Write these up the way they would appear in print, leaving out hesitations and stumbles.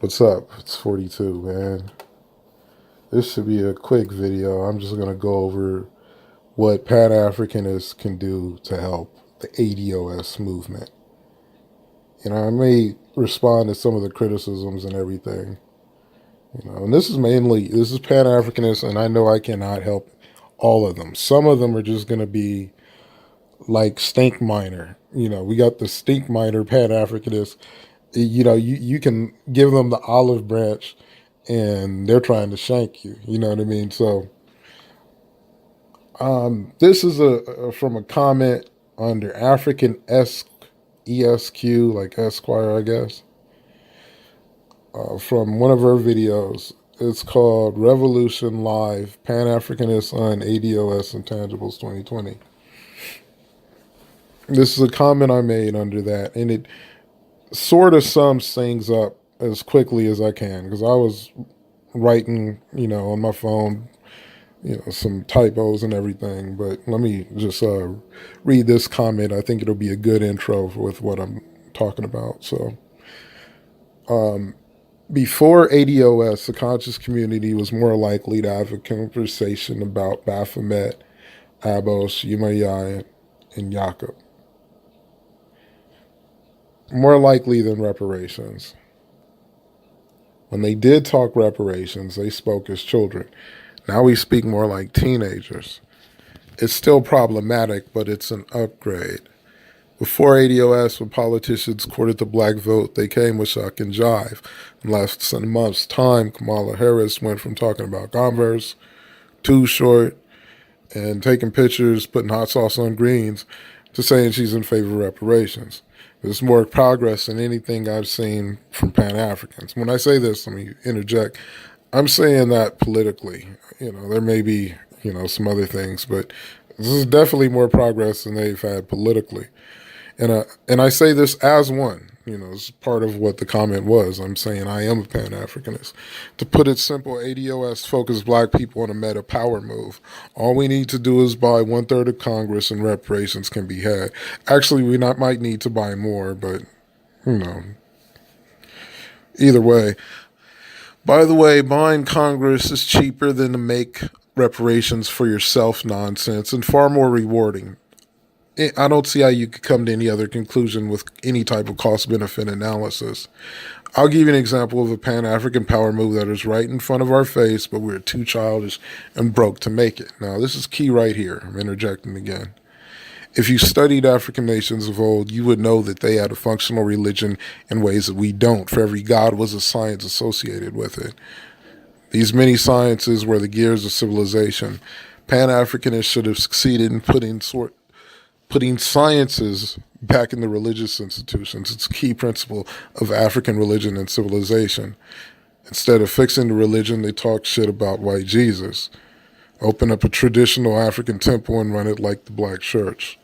What's up? It's 42, man. This should be a quick video. I'm just going to go over what Pan-Africanists can do to help the A.D.O.S. movement. I may respond to some of the criticisms and everything. And this is Pan-Africanists, and I know I cannot help all of them. Some of them are just going to be like stink miner. We got the stink miner Pan-Africanists. You can give them the olive branch and they're trying to shank you. You know what I mean? So this is from a comment under African ESQ, like Esquire, I guess, from one of her videos. It's called Revolution Live, Pan-Africanist on A.D.O.S. Intangibles 2020. This is a comment I made under that, and it sort of sums things up as quickly as I can, because I was writing, on my phone, some typos and everything. But let me just read this comment. I think it'll be a good intro with what I'm talking about. So, before A.D.O.S., the conscious community was more likely to have a conversation about Baphomet, A.D.O.S, Umayyad, and Jacob. More likely than reparations. When they did talk reparations, they spoke as children. Now we speak more like teenagers. It's still problematic, but it's an upgrade. Before A.D.O.S, when politicians courted the black vote, they came with shock and jive. In less than a month's time, Kamala Harris went from talking about Converse, Too Short, and taking pictures, putting hot sauce on greens, to saying she's in favor of reparations. There's more progress than anything I've seen from Pan-Africans. When I say this, let me interject. I'm saying that politically. There may be, some other things, but this is definitely more progress than they've had politically. And I say this as one, it's part of what the comment was. I'm saying I am a Pan-Africanist. To put it simple, A.D.O.S focused black people on a meta power move. All we need to do is buy 1/3 of Congress and reparations can be had. Actually, we might need to buy more, but, either way. By the way, buying Congress is cheaper than to make reparations for yourself nonsense and far more rewarding. I don't see how you could come to any other conclusion with any type of cost-benefit analysis. I'll give you an example of a Pan-African power move that is right in front of our face, but we're too childish and broke to make it. Now, this is key right here. I'm interjecting again. If you studied African nations of old, you would know that they had a functional religion in ways that we don't. For every god was a science associated with it. These many sciences were the gears of civilization. Pan-Africanists should have succeeded in putting sciences back in the religious institutions. It's a key principle of African religion and civilization. Instead of fixing the religion, they talk shit about white Jesus. Open up a traditional African temple and run it like the black church.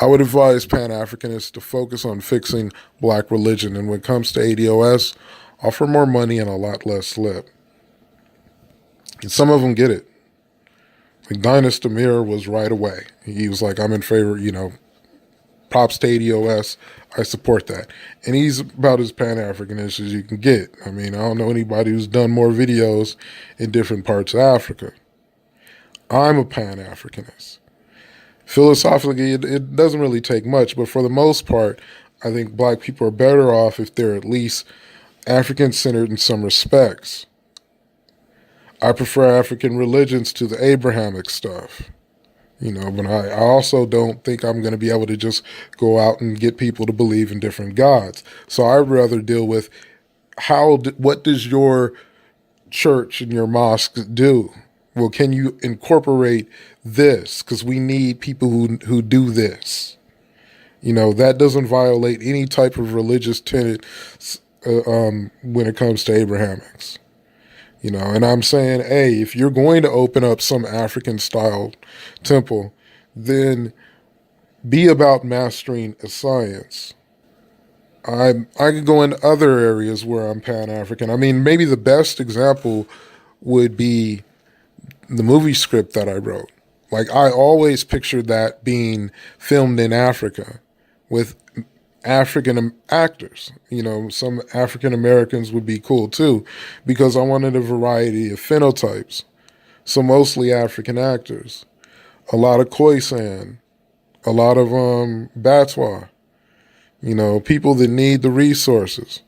I would advise Pan-Africanists to focus on fixing black religion, and when it comes to A.D.O.S, offer more money and a lot less lip. And some of them get it. Like Dynas Demir was right away. He was like, I'm in favor, props to A.D.O.S, I support that. And he's about as Pan-Africanist as you can get. I mean, I don't know anybody who's done more videos in different parts of Africa. I'm a Pan-Africanist. Philosophically, it doesn't really take much, but for the most part, I think black people are better off if they're at least African-centered in some respects. I prefer African religions to the Abrahamic stuff, but I also don't think I'm going to be able to just go out and get people to believe in different gods. So I'd rather deal with what does your church and your mosque do? Well, can you incorporate this? Because we need people who do this. That doesn't violate any type of religious tenet when it comes to Abrahamics. And I'm saying, hey, if you're going to open up some African-style temple, then be about mastering a science. I could go into other areas where I'm Pan-African. I mean, maybe the best example would be the movie script that I wrote. Like, I always pictured that being filmed in Africa with African actors. Some African Americans would be cool too, because I wanted a variety of phenotypes. So mostly African actors. A lot of Khoisan, a lot of Batwa, people that need the resources.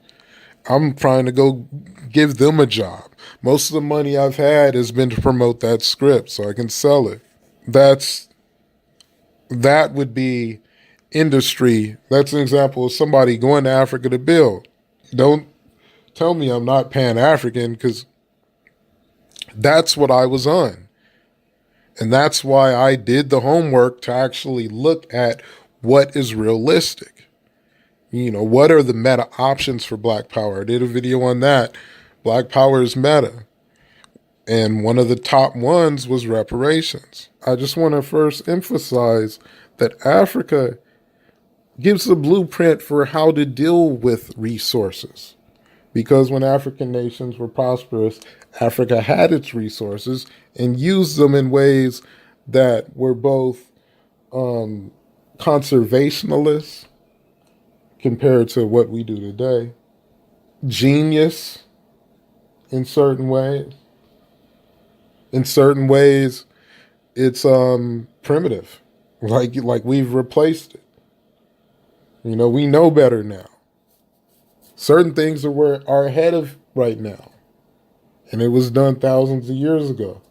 I'm trying to go give them a job. Most of the money I've had has been to promote that script so I can sell it. That would be industry. That's an example of somebody going to Africa to build. Don't tell me I'm not Pan-African, because that's what I was on. And that's why I did the homework to actually look at what is realistic. What are the meta options for Black Power? I did a video on that. Black Power is meta. And one of the top ones was reparations. I just want to first emphasize that Africa gives the blueprint for how to deal with resources. Because when African nations were prosperous, Africa had its resources and used them in ways that were both conservationalists compared to what we do today, genius in certain ways. In certain ways, it's primitive, like we've replaced it. We know better now. Certain things are ahead of right now, and it was done thousands of years ago.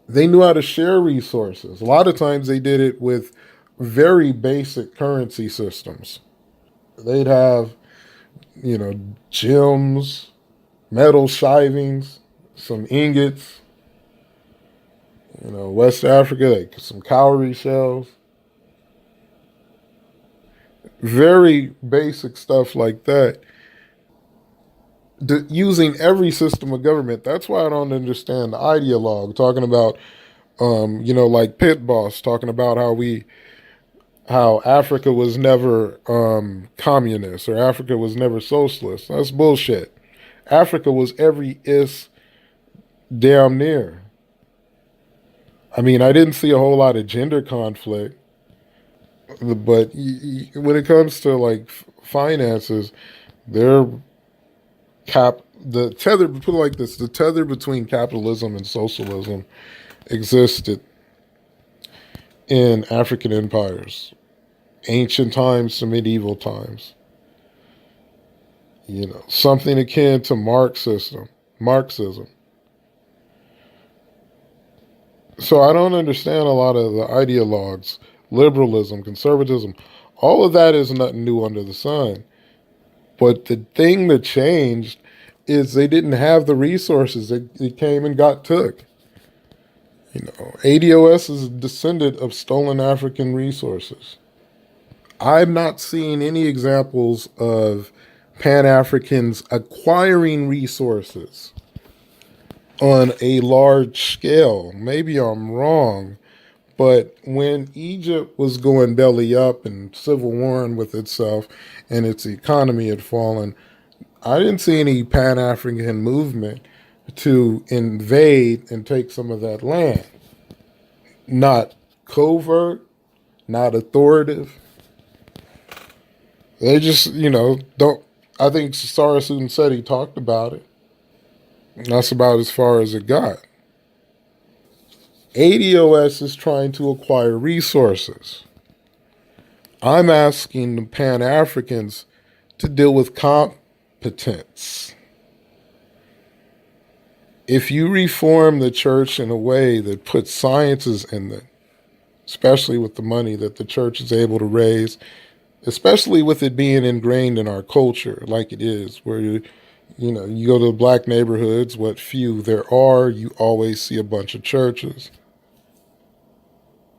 They knew how to share resources. A lot of times they did it with very basic currency systems. They'd have, gems, metal shivings, some ingots, West Africa, like some cowrie shells. Very basic stuff like that. Using every system of government. That's why I don't understand the ideologue talking about, like Pit Boss talking about how Africa was never communist or Africa was never socialist. That's bullshit. Africa was every damn near. I mean, I didn't see a whole lot of gender conflict, but when it comes to like finances, they're the tether, put it like this, the tether between capitalism and socialism existed in African empires, ancient times to medieval times. Something akin to Marxism. So I don't understand a lot of the ideologues, liberalism, conservatism. All of that is nothing new under the sun. But the thing that changed is they didn't have the resources. It came and got took. A.D.O.S. is a descendant of stolen African resources. I'm not seeing any examples of Pan-Africans acquiring resources on a large scale. Maybe I'm wrong, but when Egypt was going belly up and civil warring with itself and its economy had fallen, I didn't see any Pan-African movement to invade and take some of that land. Not covert, not authoritative. They just, don't. I think Sarasuden said he talked about it. That's about as far as it got. A.D.O.S. is trying to acquire resources. I'm asking the Pan-Africans to deal with competence. If you reform the church in a way that puts sciences in it, especially with the money that the church is able to raise, especially with it being ingrained in our culture like it is, where you go to black neighborhoods, what few there are, you always see a bunch of churches.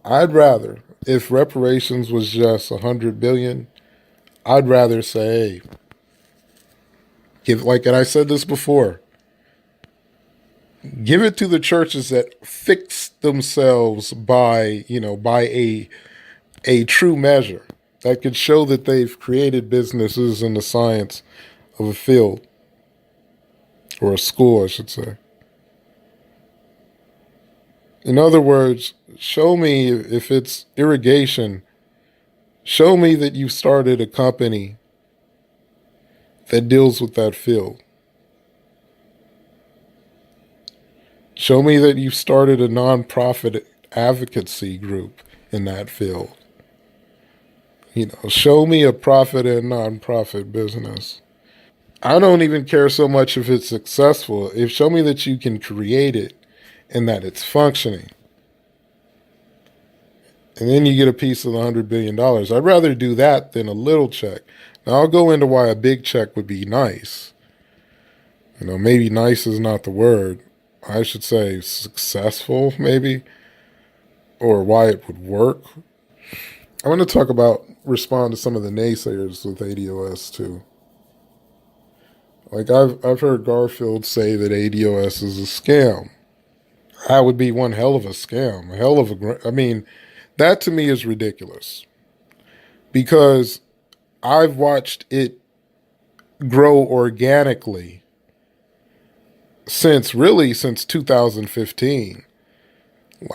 I'd rather, if reparations was just 100 billion, I'd rather say, and I said this before, give it to the churches that fix themselves by a true measure that could show that they've created businesses in the science of a field, or a school, I should say. In other words, show me if it's irrigation Show me that you started a company that deals with that field. Show me that you started a nonprofit advocacy group in that field. Show me a profit and nonprofit business. I don't even care so much if it's successful. If show me that you can create it and that it's functioning. And then you get a piece of the $100 billion. I'd rather do that than a little check. Now I'll go into why a big check would be nice. Maybe nice is not the word. I should say successful, maybe, or why it would work. I want to respond to some of the naysayers with A.D.O.S. too. Like I've heard Garfield say that A.D.O.S. is a scam. That would be one hell of a scam. A hell of a. I mean, that to me is ridiculous because I've watched it grow organically since 2015.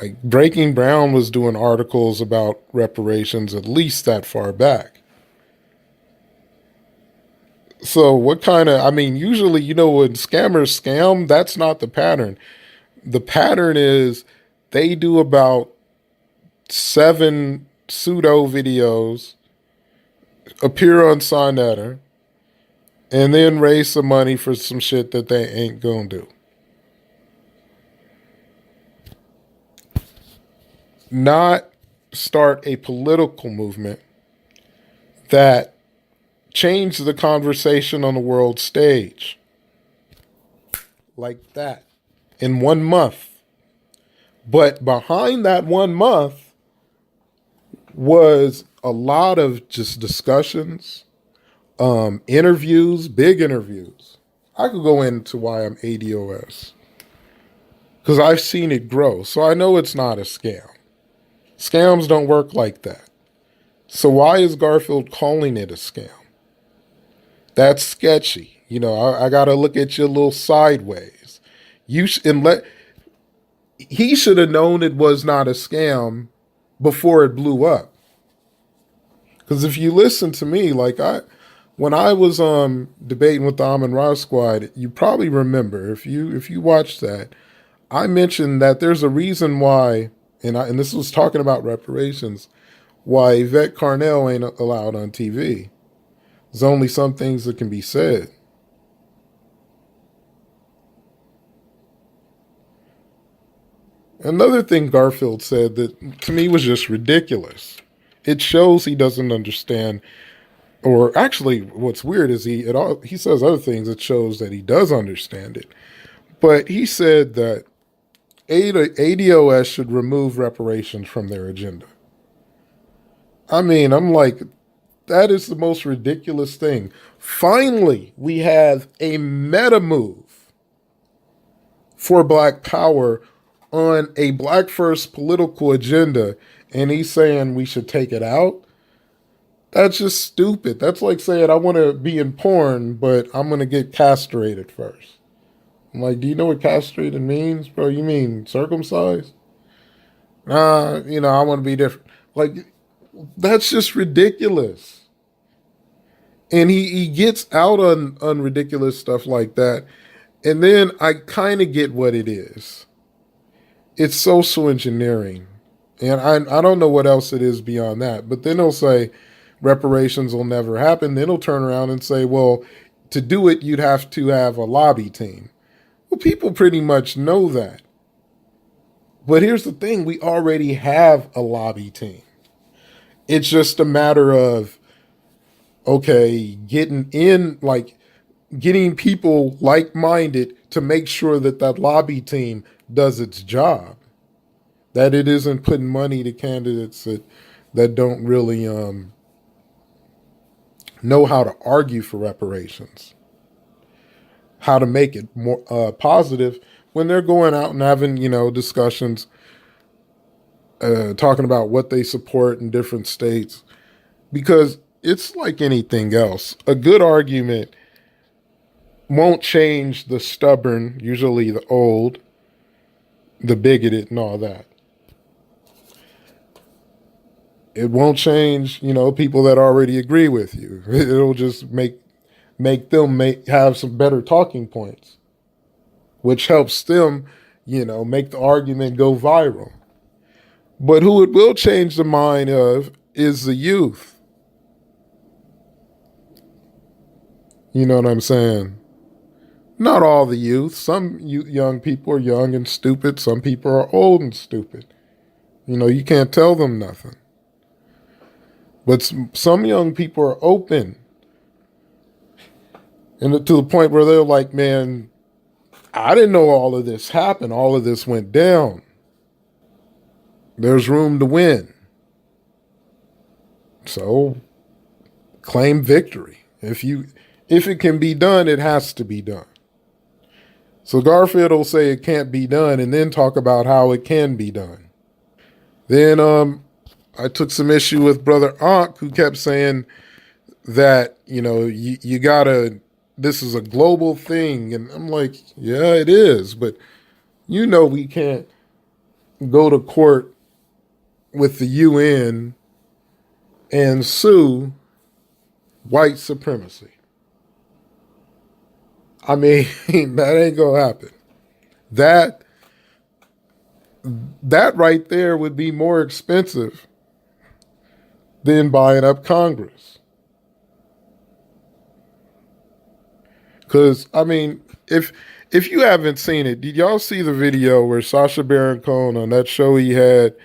Like Breaking Brown was doing articles about reparations at least that far back. So what kind of, I mean, usually, when scammers scam, that's not the pattern. The pattern is they do about 7 pseudo videos, appear on Sonetta, and then raise some money for some shit that they ain't gonna do. Not start a political movement that changed the conversation on the world stage like that in 1 month. But behind that 1 month was a lot of just discussions, interviews, big interviews. I could go into why I'm A.D.O.S. because I've seen it grow. So I know it's not a scam. Scams don't work like that. So why is Garfield calling it a scam? That's sketchy. I got to look at you a little sideways. He should have known it was not a scam before it blew up. Because if you listen to me, when I was debating with the Amon Ra Squad, you probably remember if you watched that, I mentioned that there's a reason why, and this was talking about reparations, why Yvette Carnell ain't allowed on TV. There's only some things that can be said. Another thing Garfield said that to me was just ridiculous. It shows he doesn't understand, or actually, what's weird is he says other things that shows that he does understand it. But he said that A.D.O.S. should remove reparations from their agenda. I mean, I'm like, that is the most ridiculous thing. Finally, we have a meta move for Black Power on a Black first political agenda, and he's saying we should take it out. That's just stupid. That's like saying I want to be in porn, but I'm going to get castrated first. I'm like, do you know what castrated means, bro? You mean circumcised? Nah, I want to be different. Like, that's just ridiculous. And he gets out on ridiculous stuff like that. And then I kind of get what it is. It's social engineering. And I don't know what else it is beyond that. But then he'll say reparations will never happen. Then he'll turn around and say, well, to do it, you'd have to have a lobby team. Well, people pretty much know that. But here's the thing. We already have a lobby team. It's just a matter of, okay, getting people like-minded to make sure that that lobby team does its job. That it isn't putting money to candidates that don't really know how to argue for reparations, how to make it more positive when they're going out and having, discussions, talking about what they support in different states. Because it's like anything else. A good argument won't change the stubborn, usually the old, the bigoted, and all that. It won't change, people that already agree with you. It'll just make them have some better talking points, which helps them, make the argument go viral. But who it will change the mind of is the youth. You know what I'm saying? Not all the youth. Some young people are young and stupid. Some people are old and stupid. You can't tell them nothing. But some young people are open. And to the point where they're like, man, I didn't know all of this happened. All of this went down. There's room to win. So claim victory. If it can be done, it has to be done. So Garfield will say it can't be done and then talk about how it can be done. Then I took some issue with Brother Ankh, who kept saying that, you gotta, this is a global thing. And I'm like, yeah, it is. But we can't go to court with the UN and sue white supremacy. I mean, that ain't gonna happen. That right there would be more expensive than buying up Congress. Because, I mean, if you haven't seen it, did y'all see the video where Sacha Baron Cohen on that show he had,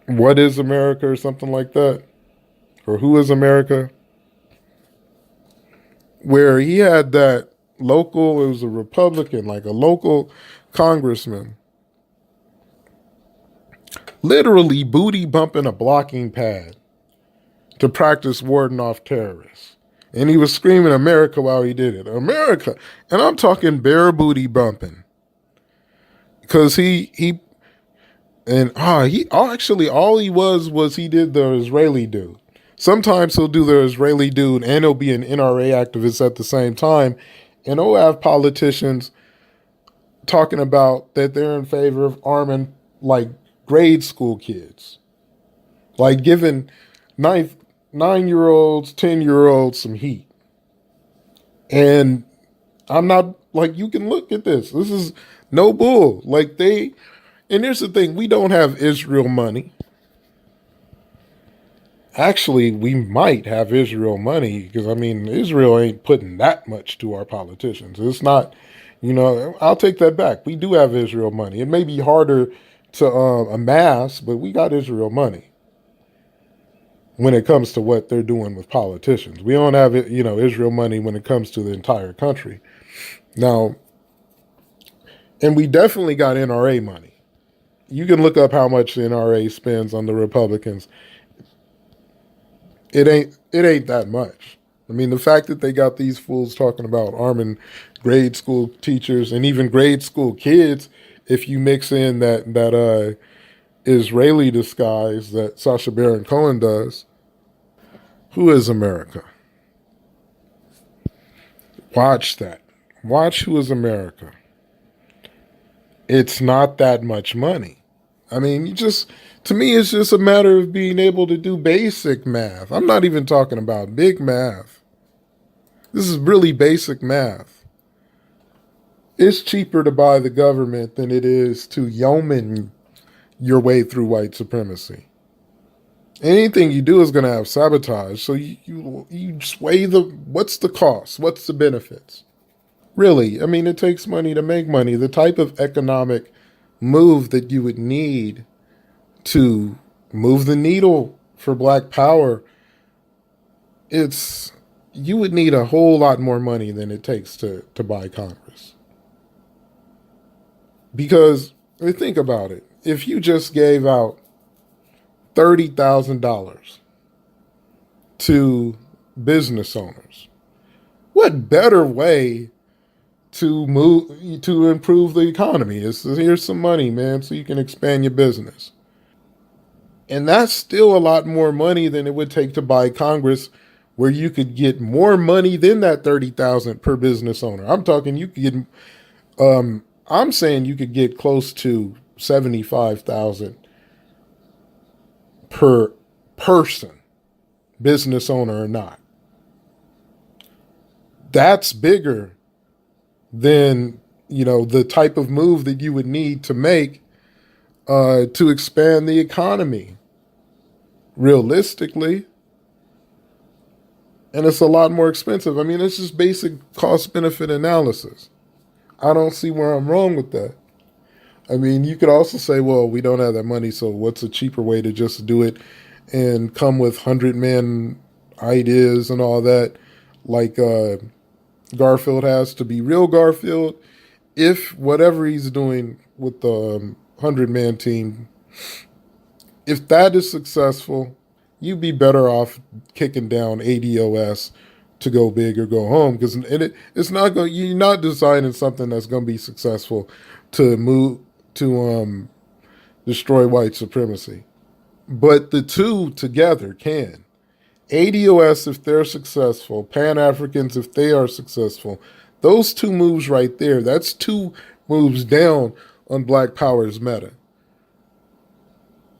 What is America or something like that? Or Who is America? Where he had that local, it was a Republican, like a local congressman, literally booty bumping a blocking pad to practice warding off terrorists. And he was screaming America while he did it. America. And I'm talking bare booty bumping. Because he actually all he was he did the Israeli dude. Sometimes he'll do the Israeli dude and he'll be an NRA activist at the same time. And he'll have politicians talking about that they're in favor of arming like grade school kids. Like giving 9-year-olds, 10-year-olds some heat. And I'm not like, you can look at this. This is no bull. And here's the thing, we don't have Israel money. Actually, we might have Israel money because, I mean, Israel ain't putting that much to our politicians. It's not, I'll take that back. We do have Israel money. It may be harder to amass, but we got Israel money when it comes to what they're doing with politicians. We don't have, Israel money when it comes to the entire country. Now, and we definitely got NRA money. You can look up how much the NRA spends on the Republicans. It ain't that much. I mean, the fact that they got these fools talking about arming grade school teachers and even grade school kids, if you mix in that Israeli disguise that Sacha Baron Cohen does. Who is America? Watch that. Watch Who is America. It's not that much money. I mean, to me, it's just a matter of being able to do basic math. I'm not even talking about big math. This is really basic math. It's cheaper to buy the government than it is to yeoman your way through white supremacy. Anything you do is going to have sabotage. So you just weigh what's the cost? What's the benefits? Really, I mean, it takes money to make money. The type of economic move that you would need to move the needle for Black power, you would need a whole lot more money than it takes to buy Congress. Because think about it. If you just gave out $30,000 to business owners, what better way to improve the economy? Here's some money, man, so you can expand your business. And that's still a lot more money than it would take to buy Congress, where you could get more money than that $30,000 per business owner. I'm talking you could get, I'm saying you could get close to $75,000 per person, business owner or not. That's bigger than, the type of move that you would need to make to expand the economy realistically. And it's a lot more expensive. I mean, it's just basic cost benefit analysis. I don't see where I'm wrong with that. I mean, you could also say, well, we don't have that money, so what's a cheaper way to just do it and come with 100-man ideas and all that, like Garfield has to be real Garfield? If whatever he's doing with the 100-man team, if that is successful, you'd be better off kicking down A.D.O.S. to go big or go home, because it's not going. You're not designing something that's going to be successful to move to destroy white supremacy. But the two together can. A.D.O.S. if they're successful, Pan Africans if they are successful, those two moves right there, that's two moves down on Black Power's meta.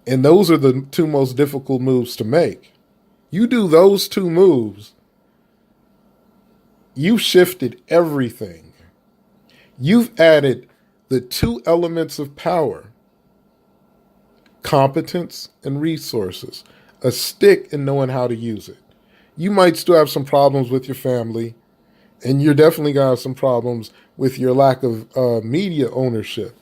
And those are the two most difficult moves to make. You do those two moves, you've shifted everything. You've added the two elements of power: competence and resources, a stick and knowing how to use it. You might still have some problems with your family, and you're definitely going to have some problems with your lack of media ownership.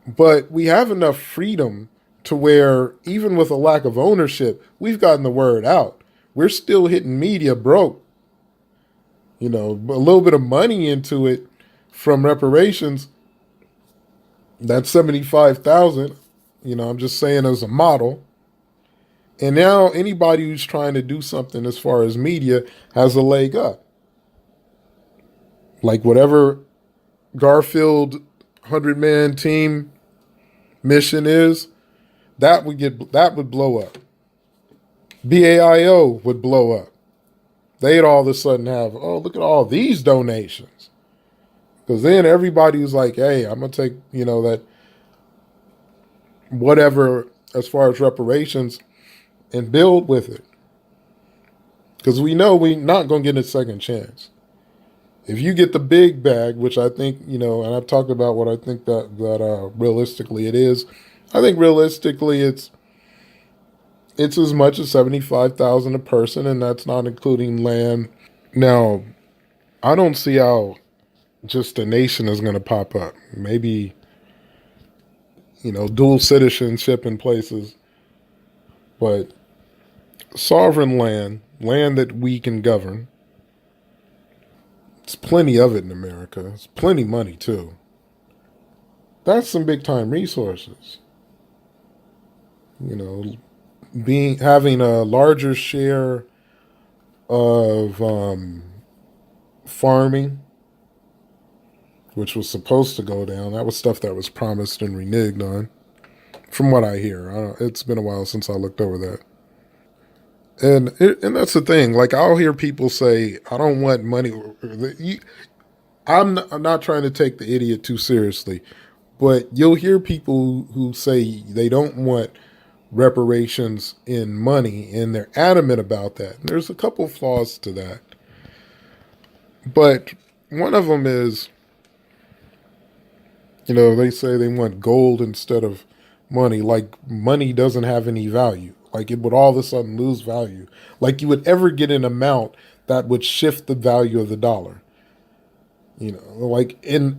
But we have enough freedom to where, even with a lack of ownership, we've gotten the word out. We're still hitting media broke. A little bit of money into it from reparations. That's 75,000. I'm just saying as a model. And now anybody who's trying to do something as far as media has a leg up. Like whatever Garfield 100-man team mission is, that would blow up. BAIO would blow up. They'd all of a sudden have, oh, look at all these donations. Because then everybody was like, hey, I'm going to take, that whatever as far as reparations and build with it. Because we know we're not going to get a second chance. If you get the big bag, which I think, and I've talked about what I think that realistically it is. I think realistically it's as much as 75,000 a person, and that's not including land. Now, I don't see how just a nation is going to pop up. Maybe, dual citizenship in places, but sovereign land that we can govern. There's plenty of it in America. There's plenty of money too. That's some big time resources. Having a larger share of farming, which was supposed to go down. That was stuff that was promised and reneged on, from what I hear. It's been a while since I looked over that. And that's the thing. Like, I'll hear people say, I don't want money. I'm not trying to take the idiot too seriously, but you'll hear people who say they don't want reparations in money, and they're adamant about that. And there's a couple flaws to that. But one of them is, they say they want gold instead of money. Like, money doesn't have any value. Like, it would all of a sudden lose value. Like, you would ever get an amount that would shift the value of the dollar.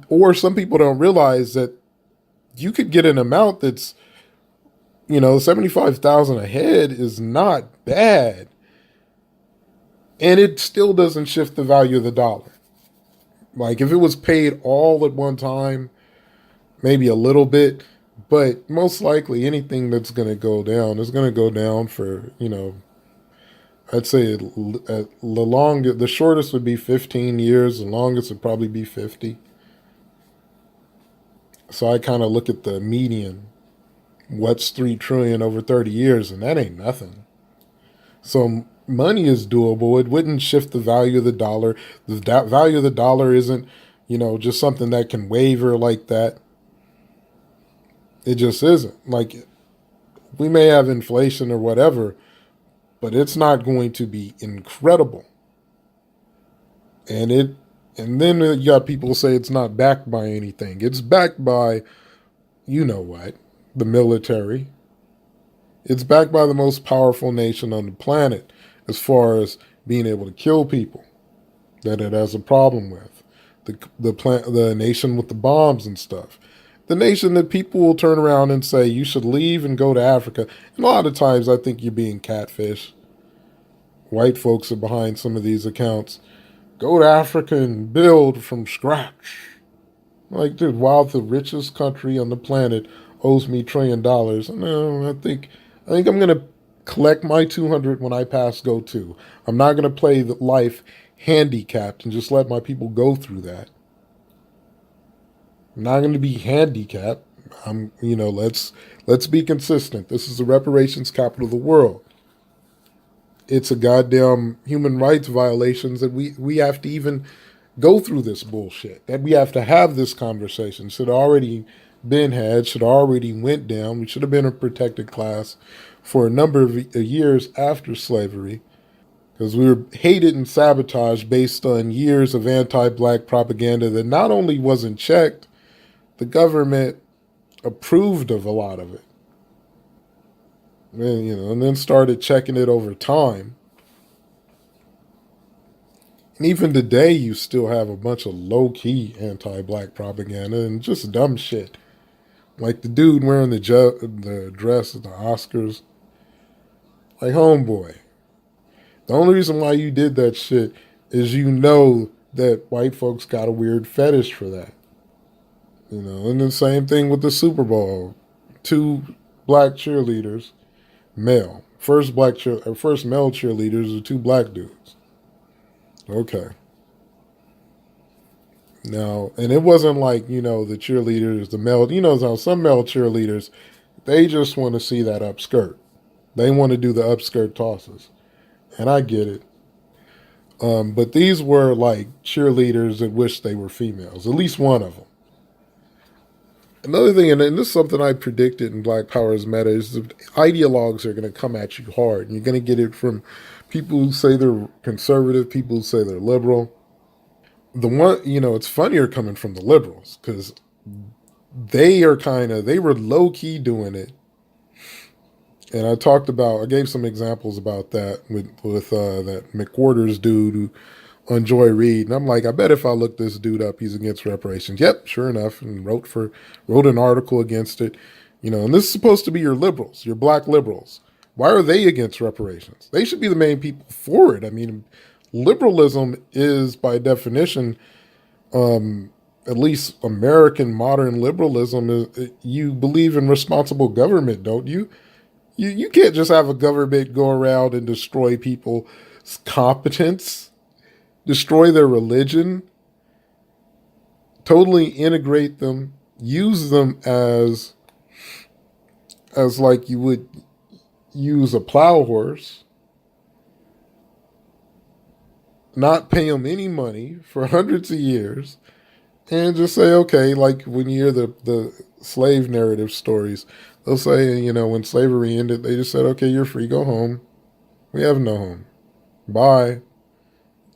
Or some people don't realize that you could get an amount that's, 75,000 a head is not bad. And it still doesn't shift the value of the dollar. Like, if it was paid all at one time, maybe a little bit, but most likely anything that's going to go down is going to go down for, I'd say the shortest would be 15 years. The longest would probably be 50. So I kind of look at the median. What's 3 trillion over 30 years? And that ain't nothing. So money is doable. It wouldn't shift the value of the dollar. The value of the dollar isn't, just something that can waver like that. It just isn't. Like, We may have inflation or whatever, but it's not going to be incredible. And it and then you got people say it's not backed by anything. It's backed by you know what, the military. It's backed by the most powerful nation on the planet as far as being able to kill people that it has a problem with. The nation with the bombs and stuff. The nation that people will turn around and say you should leave and go to Africa. And a lot of times I think you're being catfished. White folks are behind some of these accounts. Go to Africa and build from scratch. Like, dude, while the richest country on the planet owes me $1 trillion, no, I think I'm gonna collect my 200 when I pass go two. I'm not gonna play the life handicapped and just let my people go through that. I'm not gonna be handicapped. Let's be consistent. This is the reparations capital of the world. It's a goddamn human rights violations that we have to even go through this bullshit. That we have to have this conversation. Should have already been had. Should have already went down. We should have been a protected class for a number of years after slavery, because we were hated and sabotaged based on years of anti-black propaganda that not only wasn't checked, the government approved of a lot of it. And then started checking it over time. And even today, you still have a bunch of low-key anti-black propaganda and just dumb shit. Like the dude wearing the dress at the Oscars. Like, homeboy. The only reason why you did that shit is you know that white folks got a weird fetish for that. And the same thing with the Super Bowl. Two black cheerleaders, male. First male cheerleaders are two black dudes. Okay. Now, and it wasn't like, the cheerleaders, the male, how some male cheerleaders, they just want to see that upskirt. They want to do the upskirt tosses. And I get it. But these were like cheerleaders that wish they were females, at least one of them. Another thing, and this is something I predicted in Black Power's Meta, is that ideologues are going to come at you hard. And you're going to get it from people who say they're conservative, people who say they're liberal. It's funnier coming from the liberals because they were low key doing it. And I gave some examples about that with that McWhorters dude on Joy Reid. And I'm like, I bet if I look this dude up, he's against reparations. Yep, sure enough. And wrote an article against it. And this is supposed to be your liberals, your black liberals. Why are they against reparations? They should be the main people for it. I mean, liberalism is by definition, at least American modern liberalism, you believe in responsible government, don't you? You can't just have a government go around and destroy people's competence, destroy their religion, totally integrate them, use them as like you would use a plow horse, not pay them any money for hundreds of years, and just say, okay, like when you hear the slave narrative stories, they'll say, when slavery ended, they just said, okay, you're free, go home. We have no home. Bye.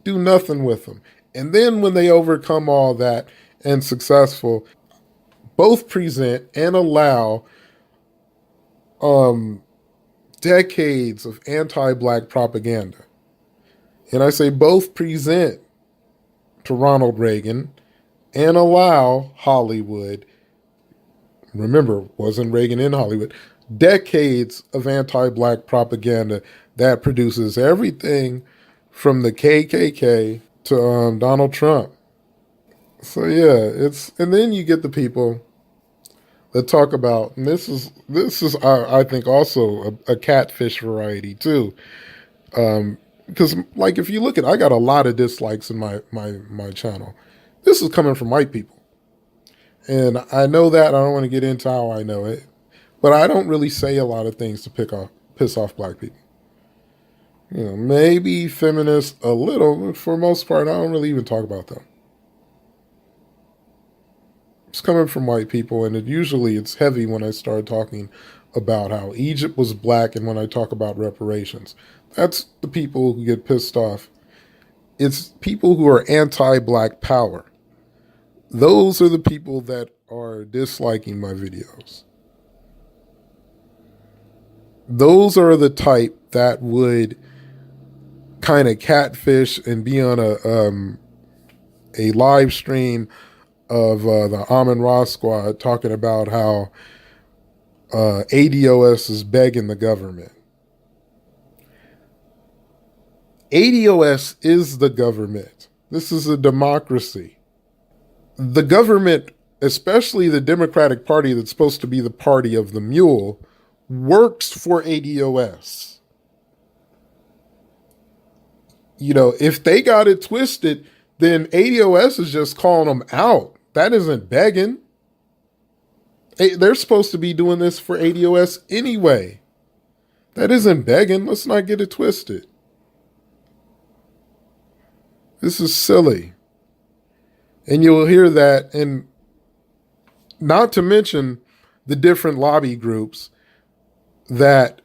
Do nothing with them. And then when they overcome all that and successful, both present and allow decades of anti-black propaganda. And I say both present to Ronald Reagan and allow Hollywood, remember, wasn't Reagan in Hollywood, decades of anti-black propaganda that produces everything from the KKK to Donald Trump. So yeah, and then you get the people that talk about, and this is I think also a catfish variety too, because like if you look at, I got a lot of dislikes in my channel. This is coming from white people. And I know that. I don't want to get into how I know it. But I don't really say a lot of things to piss off black people. Maybe feminists a little, but for the most part, I don't really even talk about them. It's coming from white people, and it's heavy when I start talking about how Egypt was black, and when I talk about reparations, that's the people who get pissed off. It's people who are anti-black power. Those are the people that are disliking my videos. Those are the type that would kind of catfish and be on a live stream of the Amin Ra squad talking about how A.D.O.S. is begging the government. A.D.O.S. is the government. This is a democracy. The government, especially the Democratic Party that's supposed to be the party of the mule, works for A.D.O.S. You know, if they got it twisted, then A.D.O.S. is just calling them out. That isn't begging. They're supposed to be doing this for A.D.O.S. anyway. That isn't begging. Let's not get it twisted. This is silly. And you will hear that, and not to mention the different lobby groups that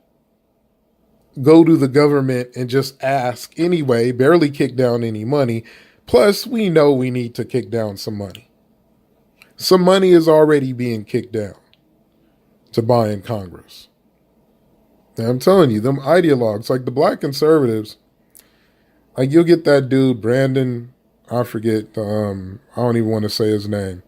go to the government and just ask anyway, barely kick down any money. Plus, we know we need to kick down some money. Some money is already being kicked down to buy in Congress. And I'm telling you, them ideologues, like the black conservatives, like you'll get that dude, Brandon, I forget, I don't even want to say his name.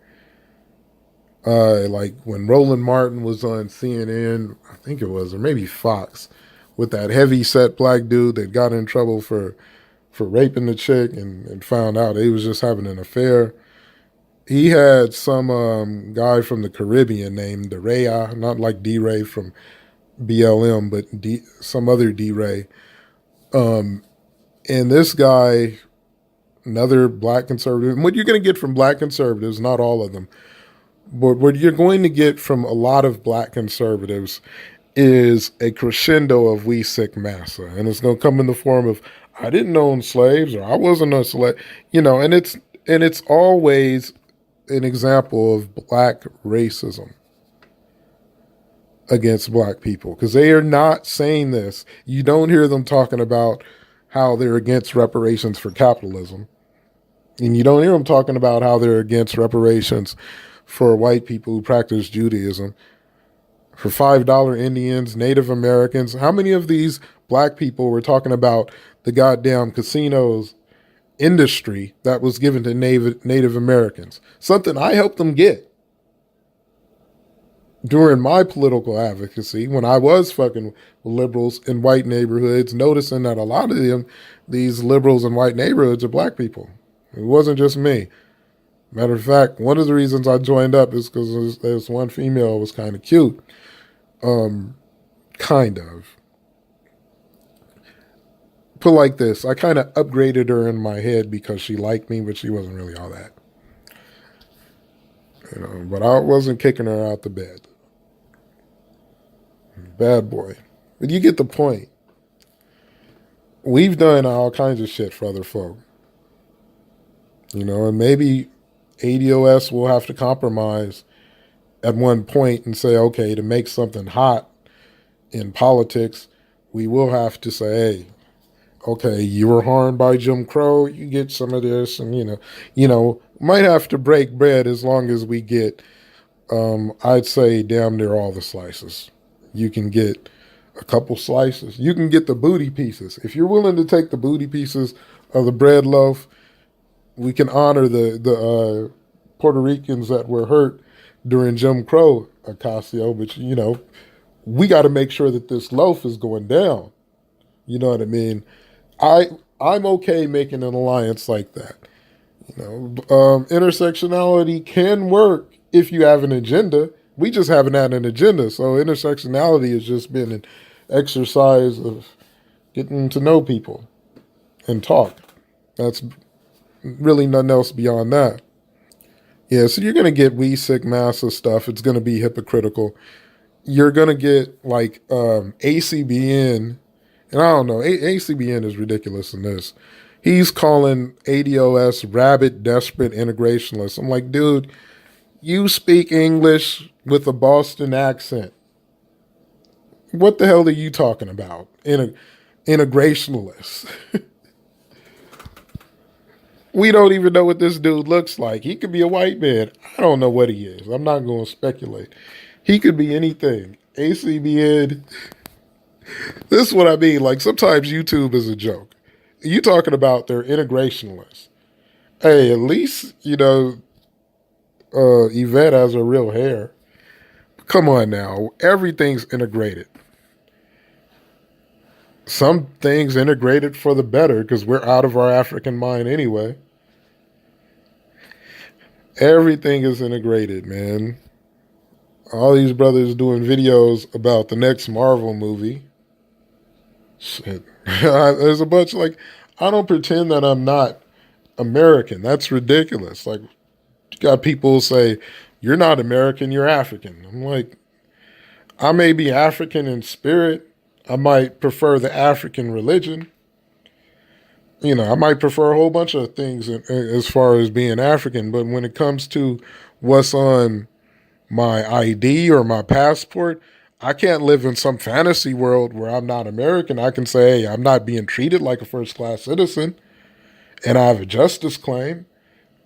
Like when Roland Martin was on CNN, I think it was, or maybe Fox, with that heavy set black dude that got in trouble for raping the chick and found out he was just having an affair. He had some guy from the Caribbean named DeRay, not like D-Ray from BLM, but some other D-Ray. And this guy, another black conservative, and what you're going to get from black conservatives, not all of them, but what you're going to get from a lot of black conservatives is a crescendo of we sick massa. And it's going to come in the form of, I didn't own slaves, or I wasn't a slave, you know, and it's always an example of black racism against black people, because they are not saying this. You don't hear them talking about how they're against reparations for capitalism. And you don't hear them talking about how they're against reparations for white people who practice Judaism, for $5 Indians, Native Americans. How many of these black people were talking about the goddamn casinos industry that was given to Native Americans? Something I helped them get during my political advocacy when I was fucking liberals in white neighborhoods, noticing that a lot of them, these liberals in white neighborhoods, are black people. It wasn't just me. Matter of fact, one of the reasons I joined up is because there's one female was kind of cute. Kind of. Put like this, I kind of upgraded her in my head because she liked me, but she wasn't really all that. You know, but I wasn't kicking her out the bed. Bad boy. But you get the point. We've done all kinds of shit for other folk. You know, and maybe A.D.O.S. will have to compromise at one point and say, okay, to make something hot in politics, we will have to say, hey, okay, you were harmed by Jim Crow, you get some of this, and you know, might have to break bread as long as we get, I'd say damn near all the slices. You can get a couple slices. You can get the booty pieces. If you're willing to take the booty pieces of the bread loaf, we can honor the Puerto Ricans that were hurt during Jim Crow, Ocasio, but you know, we got to make sure that this loaf is going down. You know what I mean? I'm okay making an alliance like that. You know, intersectionality can work if you have an agenda. We just haven't had an agenda, so intersectionality has just been an exercise of getting to know people and talk. That's really nothing else beyond that. Yeah, so you're going to get we sick massa stuff. It's going to be hypocritical. You're going to get like ACBN, and I don't know, ACBN is ridiculous in this. He's calling A.D.O.S. rabid, desperate integrationalists. I'm like, dude, you speak English with a Boston accent. What the hell are you talking about? Integrationalists. We don't even know what this dude looks like. He could be a white man. I don't know what he is. I'm not going to speculate. He could be anything. ACBN. This is what I mean. Like sometimes YouTube is a joke. You talking about their integrationalists. Hey, at least, Yvette has her real hair. Come on now. Everything's integrated. Some things integrated for the better because we're out of our African mind anyway. Everything is integrated, man. All these brothers doing videos about the next Marvel movie. Shit. There's a bunch like, I don't pretend that I'm not American. That's ridiculous. Like, you got people who say, you're not American, you're African. I'm like, I may be African in spirit. I might prefer the African religion. I might prefer a whole bunch of things as far as being African. But when it comes to what's on my ID or my passport, I can't live in some fantasy world where I'm not American. I can say, hey, I'm not being treated like a first class citizen and I have a justice claim,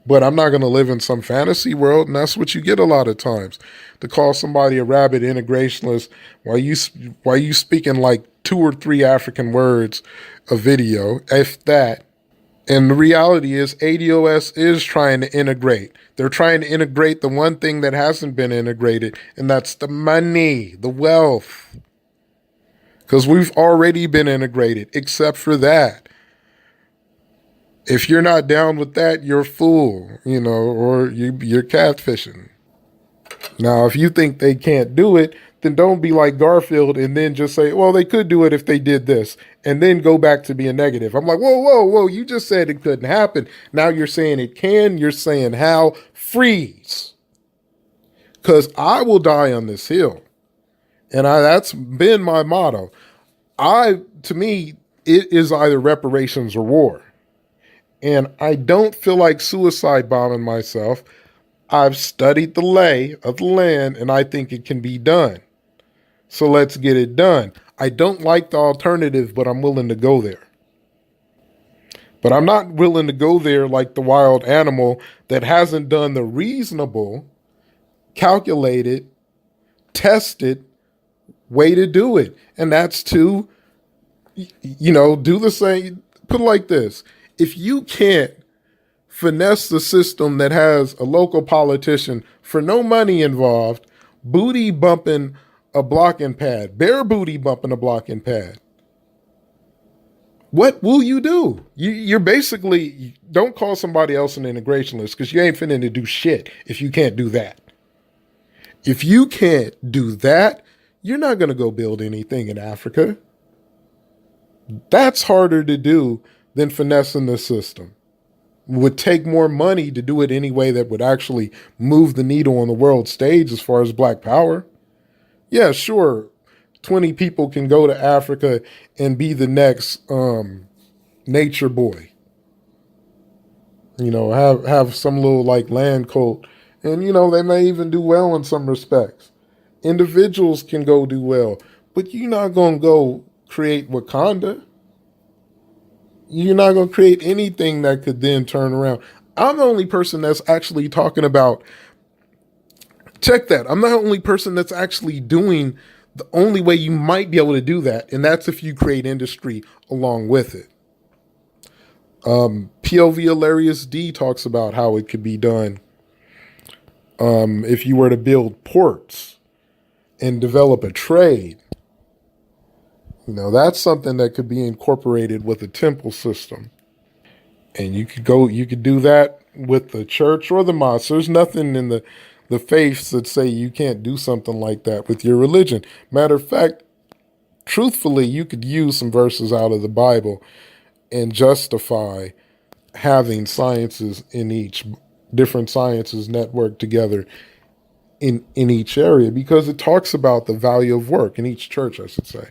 but I'm not going to live in some fantasy world. And that's what you get a lot of times. To call somebody a rabid integrationist while you speaking like 2 or 3 African words a video, if that. And the reality is A.D.O.S. is trying to integrate. They're trying to integrate the one thing that hasn't been integrated, and that's the money, the wealth. Because we've already been integrated, except for that. If you're not down with that, you're a fool, or you're catfishing. Now, if you think they can't do it, then don't be like Garfield and then just say, well, they could do it if they did this, and then go back to being negative. I'm like, whoa, whoa, whoa, you just said it couldn't happen. Now you're saying it can. You're saying how? Freeze. Because I will die on this hill. And that's been my motto. To me, it is either reparations or war. And I don't feel like suicide bombing myself. I've studied the lay of the land, and I think it can be done. So let's get it done. I don't like the alternative, but I'm willing to go there. But I'm not willing to go there like the wild animal that hasn't done the reasonable, calculated, tested way to do it. And that's to, do the same. Put it like this. If you can't finesse the system that has a local politician for no money involved, booty bumping a blocking pad, bare booty bumping a blocking pad, what will you do? You're basically, don't call somebody else an integrationist because you ain't finna to do shit if you can't do that. If you can't do that, you're not going to go build anything in Africa. That's harder to do than finessing the system. Would take more money to do it any way that would actually move the needle on the world stage as far as black power. Yeah, sure. 20 people can go to Africa and be the next nature boy. Have some little like land cult. And, they may even do well in some respects. Individuals can go do well. But you're not going to go create Wakanda. You're not going to create anything that could then turn around. I'm the only person that's actually talking about, check that. I'm the only person that's actually doing the only way you might be able to do that, and that's if you create industry along with it. POV Hilarious D talks about how it could be done if you were to build ports and develop a trade. That's something that could be incorporated with a temple system. And you could do that with the church or the mosque. There's nothing in the faiths that say you can't do something like that with your religion. Matter of fact, truthfully, you could use some verses out of the Bible and justify having sciences in different sciences networked together in each area, because it talks about the value of work in each church, I should say.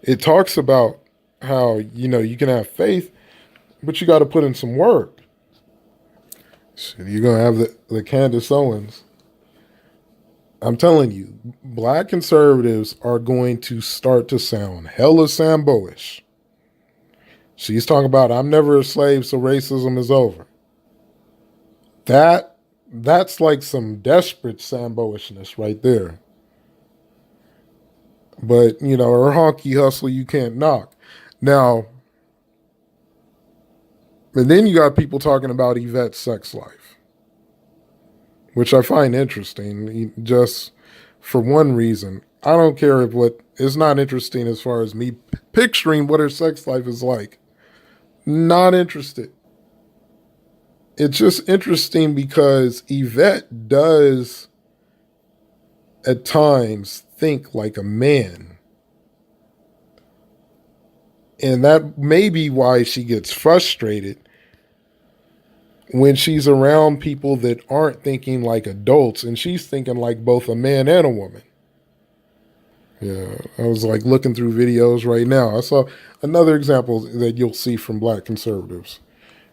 It talks about how, you can have faith, but you got to put in some work. So you're going to have the Candace Owens I'm telling you, black conservatives are going to start to sound hella Sambo-ish. She's talking about I'm never a slave, so racism is over. That's like some desperate Sambo-ishness right there. But her honky hustle you can't knock. Now, and then you got people talking about Yvette's sex life, which I find interesting. Just for one reason, I don't care if what it's not interesting as far as me picturing what her sex life is like. Not interested. It's just interesting because Yvette does at times think like a man. And that may be why she gets frustrated when she's around people that aren't thinking like adults and she's thinking like both a man and a woman. Yeah, I was like looking through videos right now. I saw another example that you'll see from black conservatives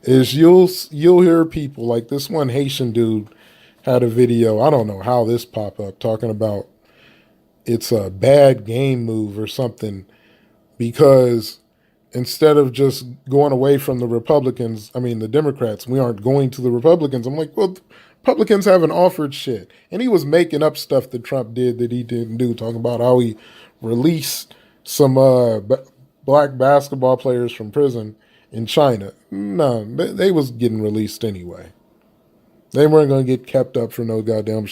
is you'll hear people like this one Haitian dude had a video. I don't know how this popped up talking about it's a bad game move or something because instead of just going away from the Republicans, I mean the Democrats, we aren't going to the Republicans. I'm like, well, Republicans haven't offered shit. And he was making up stuff that Trump did that he didn't do, talking about how he released some black basketball players from prison in China. No, they was getting released anyway. They weren't going to get kept up for no goddamn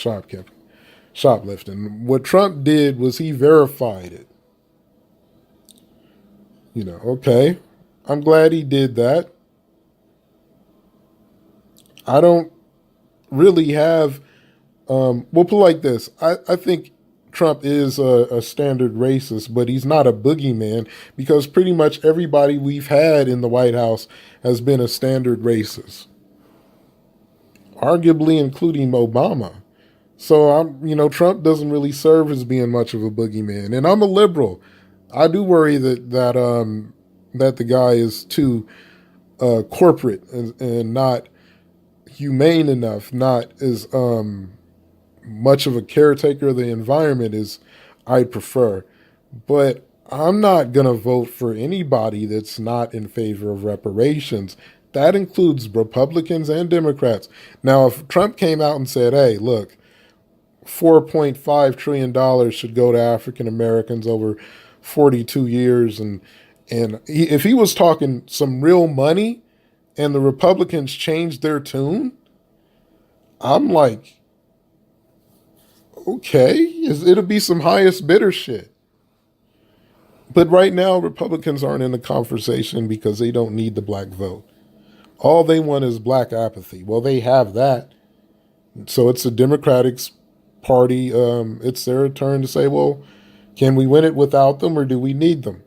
shoplifting. What Trump did was he verified it. Okay, I'm glad he did that. I don't really have, we'll put it like this. I think Trump is a standard racist, but he's not a boogeyman because pretty much everybody we've had in the White House has been a standard racist, arguably including Obama. So Trump doesn't really serve as being much of a boogeyman, and I'm a liberal. I do worry that the guy is too corporate and not humane enough, not as much of a caretaker of the environment as I prefer. But I'm not gonna vote for anybody that's not in favor of reparations. That includes Republicans and Democrats. Now, if Trump came out and said, "Hey, look, $4.5 trillion should go to African Americans over 42 years," if he was talking some real money, and the Republicans changed their tune, I'm like, okay, it'll be some highest bidder shit. But right now, Republicans aren't in the conversation because they don't need the black vote. All they want is black apathy. Well, they have that. So it's the Democratic Party. It's their turn to say, well, can we win it without them or do we need them?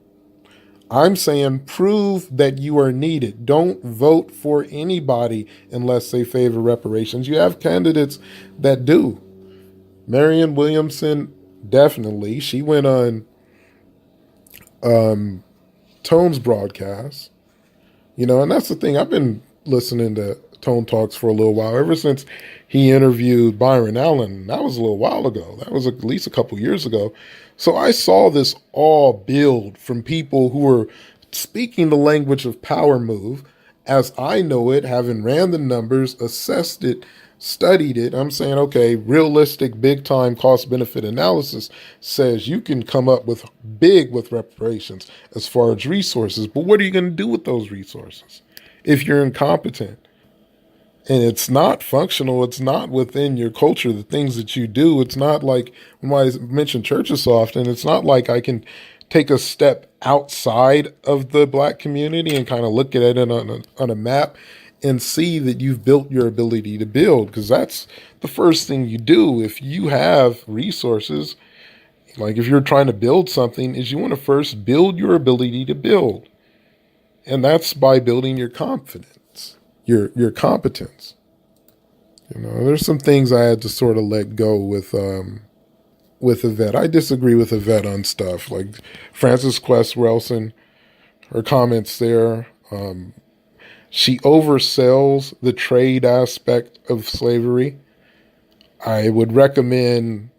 I'm saying prove that you are needed. Don't vote for anybody unless they favor reparations. You have candidates that do. Marianne Williamson, definitely. She went on Tone's broadcast. And that's the thing. I've been listening to Tone Talks for a little while, ever since he interviewed Byron Allen. That was a little while ago. That was at least a couple years ago. So I saw this all build from people who were speaking the language of power move as I know it, having ran the numbers, assessed it, studied it. I'm saying, okay, realistic big time cost benefit analysis says you can come up with reparations as far as resources. But what are you going to do with those resources if you're incompetent? And it's not functional. It's not within your culture, the things that you do. It's not like, when I mention churches so often, it's not like I can take a step outside of the black community and kind of look at it on a map and see that you've built your ability to build. Because that's the first thing you do if you have resources. Like if you're trying to build something, is you want to first build your ability to build. And that's by building your confidence, your competence. There's some things I had to sort of let go with Yvette. I disagree with Yvette on stuff like Frances Quest Wilson, her comments there. She oversells the trade aspect of slavery. I would recommend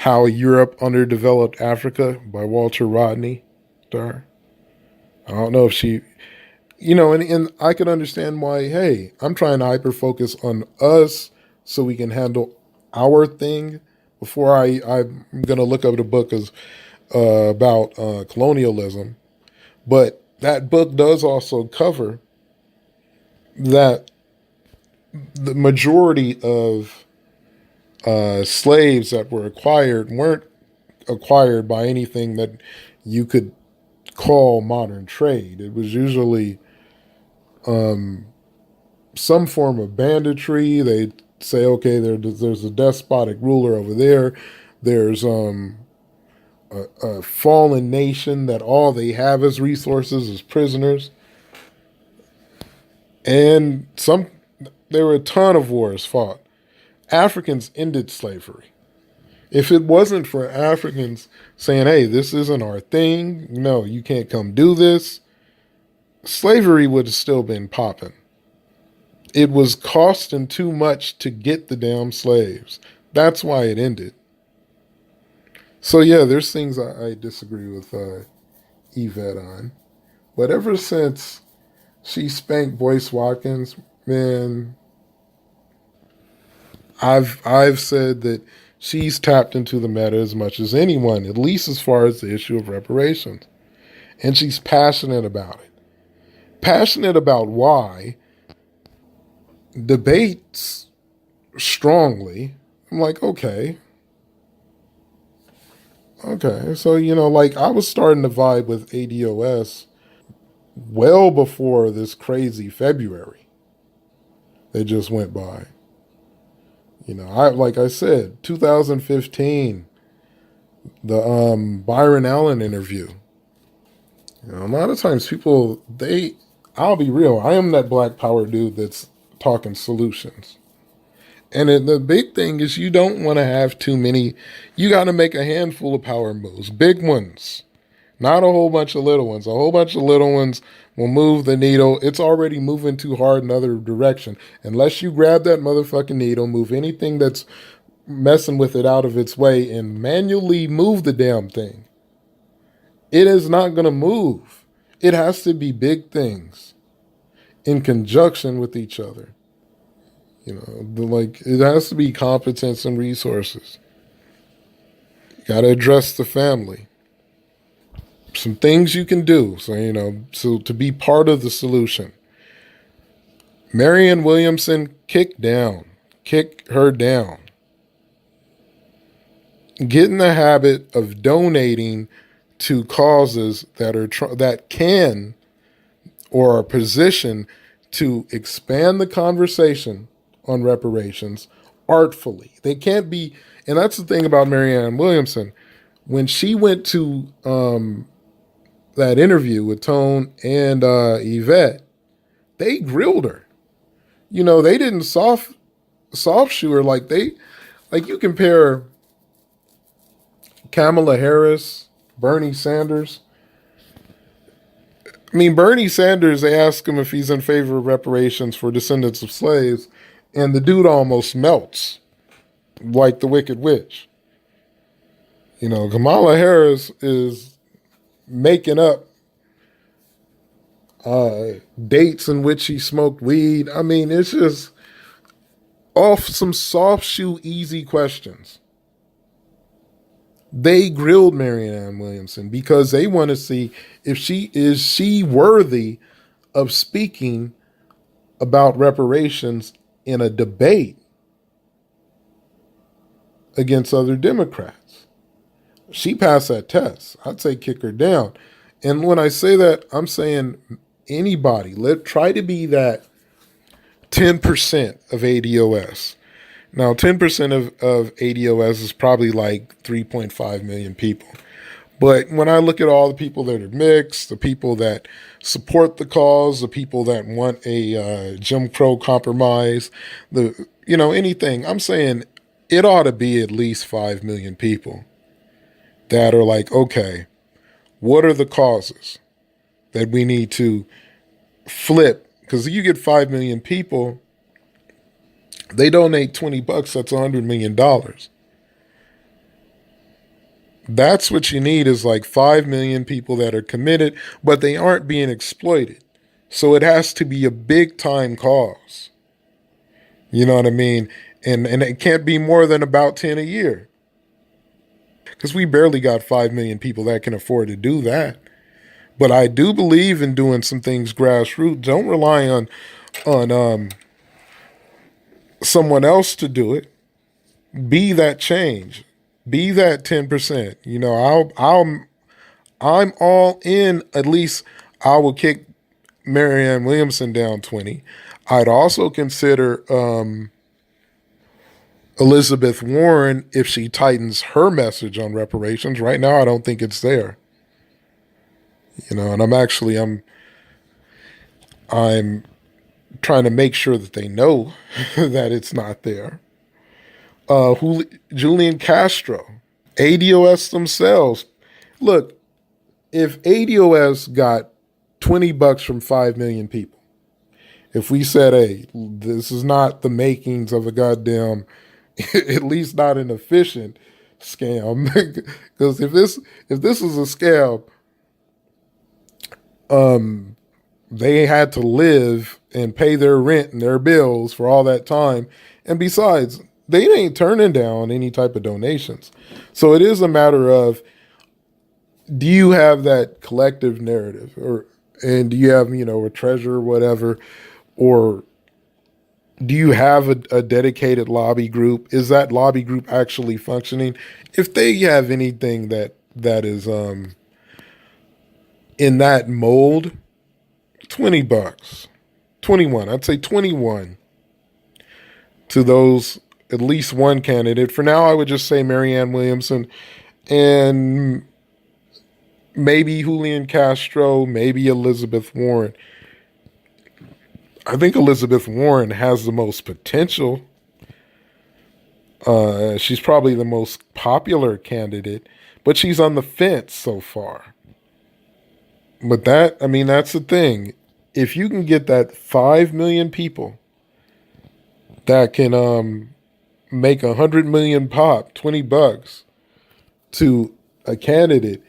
How Europe Underdeveloped Africa by Walter Rodney. Star. I don't know if she, and I can understand why, hey, I'm trying to hyper focus on us so we can handle our thing before I'm going to look up the book about colonialism. But that book does also cover that the majority of slaves that were acquired weren't acquired by anything that you could call modern trade. It was usually some form of banditry. They say, okay, there's a despotic ruler over there. There's a fallen nation that all they have as resources is prisoners. And there were a ton of wars fought. Africans ended slavery. If it wasn't for Africans saying, hey, this isn't our thing, no, you can't come do this, slavery would have still been popping. It was costing too much to get the damn slaves. That's why it ended. So yeah, there's things I disagree with Yvette on. But ever since she spanked Boyce Watkins, man, I've said that she's tapped into the meta as much as anyone, at least as far as the issue of reparations. And she's passionate about it. Passionate about why, debates strongly. I'm like, okay. So, like I was starting to vibe with A.D.O.S. well before this crazy February that just went by. Like I said, 2015, the Byron Allen interview. A lot of times people, I'll be real, I am that black power dude that's talking solutions. And the big thing is you don't want to have too many. You got to make a handful of power moves, big ones, not a whole bunch of little ones. A whole bunch of little ones will move the needle. It's already moving too hard in another direction. Unless you grab that motherfucking needle, move anything that's messing with it out of its way and manually move the damn thing, it is not going to move. It has to be big things in conjunction with each other. It has to be competence and resources. You got to address the family. Some things you can do. So to be part of the solution. Marianne Williamson, kick her down. Get in the habit of donating to causes that can or are positioned to expand the conversation on reparations artfully. They can't be, and that's the thing about Marianne Williamson. When she went to that interview with Tone and Yvette, they grilled her. They didn't soft shoe her like you compare Kamala Harris, Bernie Sanders. I mean, Bernie Sanders, they ask him if he's in favor of reparations for descendants of slaves, and the dude almost melts like the Wicked Witch. Kamala Harris is making up dates in which he smoked weed. I mean, it's just off some soft shoe, easy questions. They grilled Marianne Williamson because they want to see if she worthy of speaking about reparations in a debate against other Democrats. She passed that test. I'd say kick her down. And when I say that, I'm saying anybody, try to be that 10% of A.D.O.S. Now, 10% of A.D.O.S. is probably like 3.5 million people. But when I look at all the people that are mixed, the people that support the cause, the people that want a Jim Crow compromise, anything, I'm saying it ought to be at least 5 million people that are like, okay, what are the causes that we need to flip? Because you get 5 million people, they donate $20, that's $100 million. That's what you need is like 5 million people that are committed, but they aren't being exploited. So it has to be a big time cause. You know what I mean? And it can't be more than about 10 a year. Because we barely got 5 million people that can afford to do that. But I do believe in doing some things grassroots. Don't rely on someone else to do it. Be that change. Be that 10%. You know, I'm all in. At least I will kick Marianne Williamson down 20. I'd also consider Elizabeth Warren if she tightens her message on reparations. Right now, I don't think it's there. You know, and I'm trying to make sure that they know that it's not there. Julian Castro, A.D.O.S. themselves. Look, if A.D.O.S. got $20 from 5 million people, if we said, hey, this is not the makings of a goddamn, at least not an efficient scam, because if this is a scam, they had to live and pay their rent and their bills for all that time, and besides, they ain't turning down any type of donations. So it is a matter of, do you have that collective narrative, and do you have, you know, a treasurer or whatever, or do you have a dedicated lobby group? Is that lobby group actually functioning? If they have anything that is in that mold, $20, 21. I'd say 21 to those, at least one candidate. For now, I would just say Marianne Williamson and maybe Julian Castro, maybe Elizabeth Warren. I think Elizabeth Warren has the most potential. She's probably the most popular candidate, but she's on the fence so far. But I mean, that's the thing. If you can get that 5 million people that can make 100 million pop, $20 to a candidate,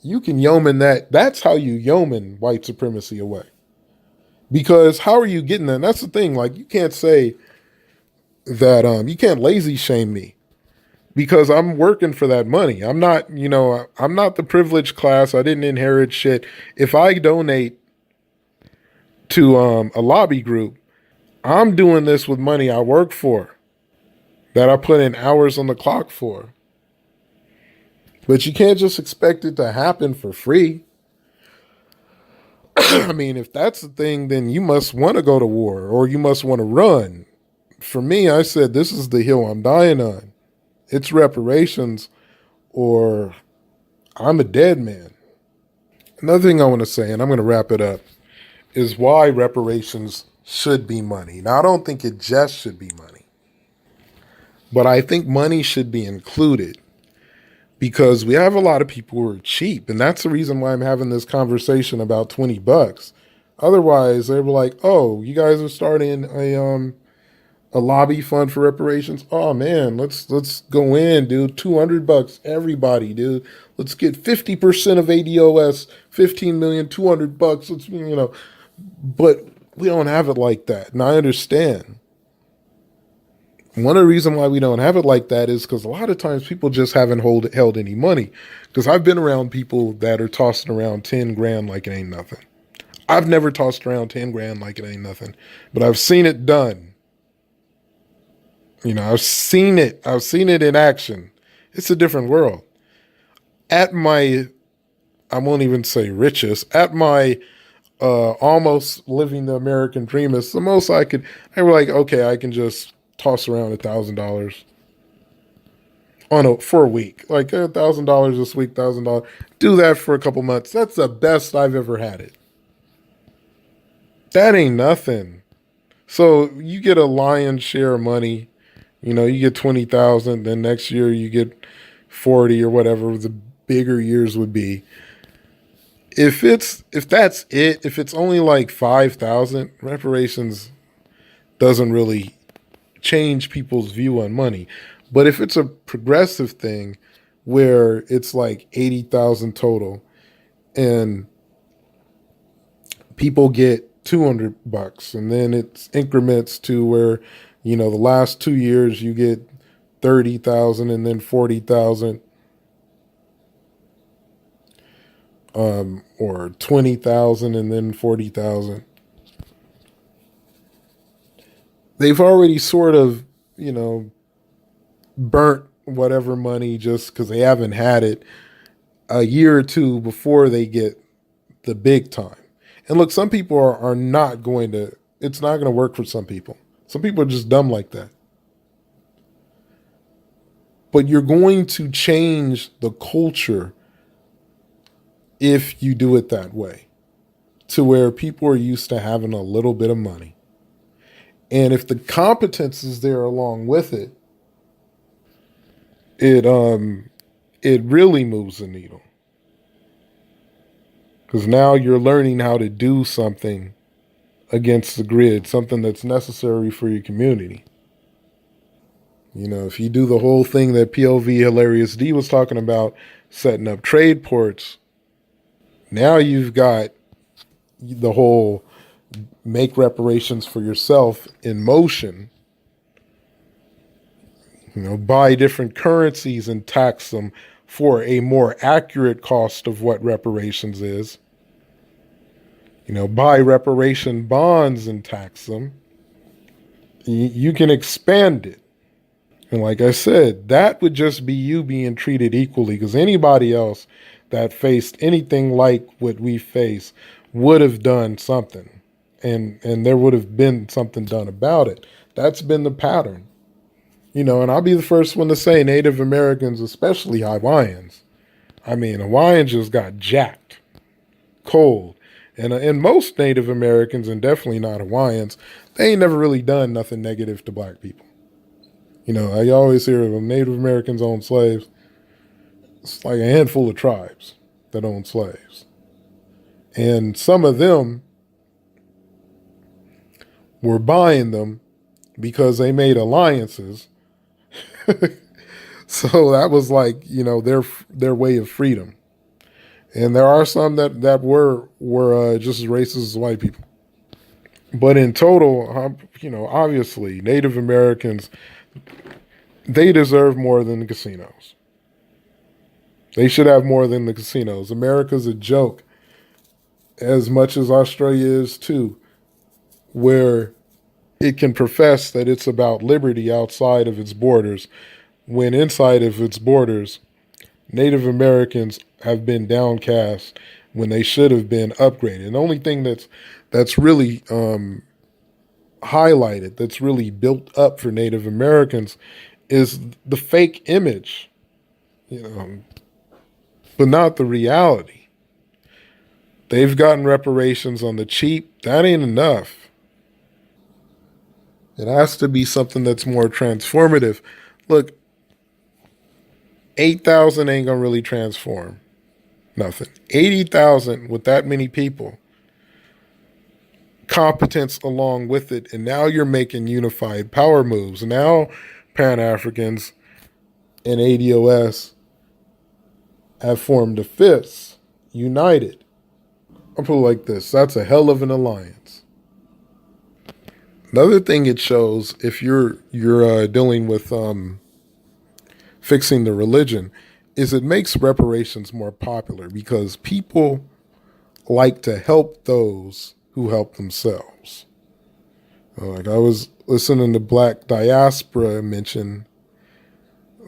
you can yeoman that. That's how you yeoman white supremacy away. Because how are you getting that? And that's the thing. Like, you can't say that you can't lazy shame me because I'm working for that money. I'm not, you know, I'm not the privileged class. I didn't inherit shit. If I donate to a lobby group, I'm doing this with money I work for, that I put in hours on the clock for. But you can't just expect it to happen for free. I mean, if that's the thing, then you must want to go to war or you must want to run. For me, I said, this is the hill I'm dying on. It's reparations or I'm a dead man. Another thing I want to say, and I'm going to wrap it up, is why reparations should be money. Now, I don't think it just should be money, but I think money should be included because we have a lot of people who are cheap. And that's the reason why I'm having this conversation about $20. Otherwise, they were like, oh, you guys are starting a lobby fund for reparations. Oh man, let's go in, dude. $200, everybody, dude. Let's get 50% of A.D.O.S. 15 million, $200. Let's, you know, but we don't have it like that. And I understand. One of the reasons why we don't have it like that is because a lot of times people just haven't held any money. Because I've been around people that are tossing around 10 grand like it ain't nothing. I've never tossed around 10 grand like it ain't nothing, but I've seen it done. You know, I've seen it. I've seen it in action. It's a different world. At my, I won't even say richest, at my almost living the American dream, is the most I were like, okay, I can just toss around $1,000 for a week. Like $1,000 this week, $1,000. Do that for a couple months. That's the best I've ever had it. That ain't nothing. So you get a lion's share of money. You know, you get 20,000, then next year you get 40 or whatever the bigger years would be. If that's it, if it's only like 5,000, reparations doesn't really change people's view on money. But if it's a progressive thing where it's like 80,000 total and people get $200, and then it's increments to where, the last 2 years you get 30,000 and then 40,000, or 20,000 and then 40,000. They've already sort of, burnt whatever money just because they haven't had it a year or two before they get the big time. And look, some people are not going to, it's not going to work for some people. Some people are just dumb like that. But you're going to change the culture if you do it that way, to where people are used to having a little bit of money. And if the competence is there along with it, it really moves the needle. Because now you're learning how to do something against the grid, something that's necessary for your community. If you do the whole thing that PLV Hilarious D was talking about, setting up trade ports, now you've got the whole make reparations for yourself in motion. Buy different currencies and tax them for a more accurate cost of what reparations is. Buy reparation bonds and tax them. You can expand it. And like I said, that would just be you being treated equally, because anybody else that faced anything like what we face would have done something. And there would have been something done about it. That's been the pattern. And I'll be the first one to say Native Americans, especially Hawaiians. Hawaiians just got jacked cold. And most Native Americans, and definitely not Hawaiians, they ain't never really done nothing negative to black people. I always hear of Native Americans own slaves. It's like a handful of tribes that own slaves. And some of them were buying them because they made alliances. So that was like, their way of freedom. And there are some that were just as racist as white people. But in total, obviously, Native Americans, they deserve more than the casinos. They should have more than the casinos. America's a joke, as much as Australia is too, where it can profess that it's about liberty outside of its borders, when inside of its borders, Native Americans have been downcast when they should have been upgraded. And the only thing that's really highlighted, that's really built up for Native Americans, is the fake image, but not the reality. They've gotten reparations on the cheap. That ain't enough. It has to be something that's more transformative. Look, 8,000 ain't gonna really transform nothing. 80,000 with that many people, competence along with it, and now you're making unified power moves. Now Pan-Africans and A.D.O.S. have formed a fist, united. I'll put it like this: that's a hell of an alliance. Another thing it shows, if you're dealing with fixing the religion, is it makes reparations more popular, because people like to help those who help themselves. Like I was listening to Black Diaspora mention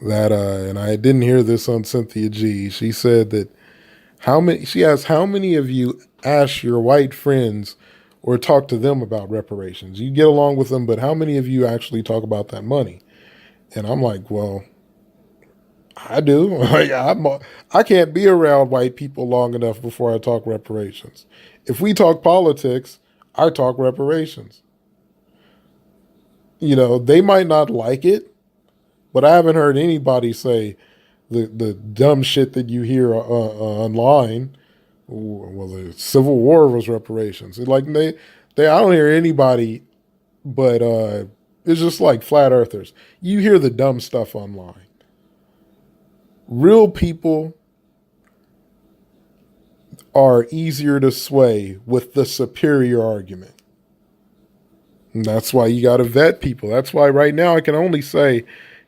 that, and I didn't hear this on Cynthia G. She said that she asked, how many of you ask your white friends or talk to them about reparations? You get along with them, but how many of you actually talk about that money? And I'm like, well, I do. I can't be around white people long enough before I talk reparations. If we talk politics, I talk reparations. They might not like it, but I haven't heard anybody say the dumb shit that you hear online. Well, the Civil War was reparations. Like I don't hear anybody, but it's just like flat earthers. You hear the dumb stuff online. Real people are easier to sway with the superior argument. And that's why you got to vet people. That's why right now I can only say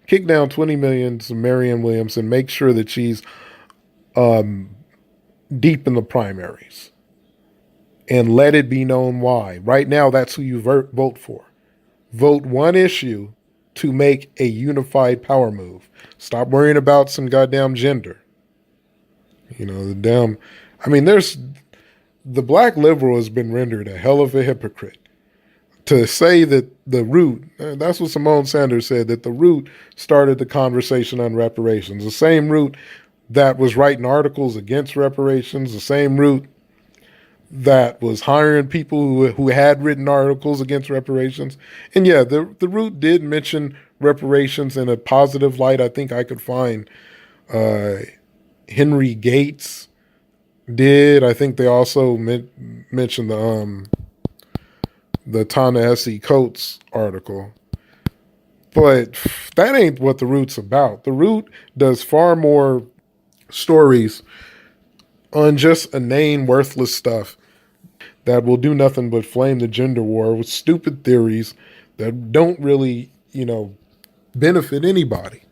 kick down 20 million to Marianne Williamson, make sure that she's deep in the primaries and let it be known why. Right now, that's who you vote for. Vote one issue to make a unified power move. Stop worrying about some goddamn gender. You know, the damn, I mean, the black liberal has been rendered a hell of a hypocrite. To say that the root, that's what Simone Sanders said, that the root started the conversation on reparations. The same root that was writing articles against reparations, the same root that was hiring people who had written articles against reparations. And yeah, the root did mention reparations in a positive light. I think I could find Henry Gates did. I think they also mentioned the Ta-Nehisi Coates article. But that ain't what the root's about. The root does far more stories on just inane, worthless stuff that will do nothing but flame the gender war with stupid theories that don't really, benefit anybody.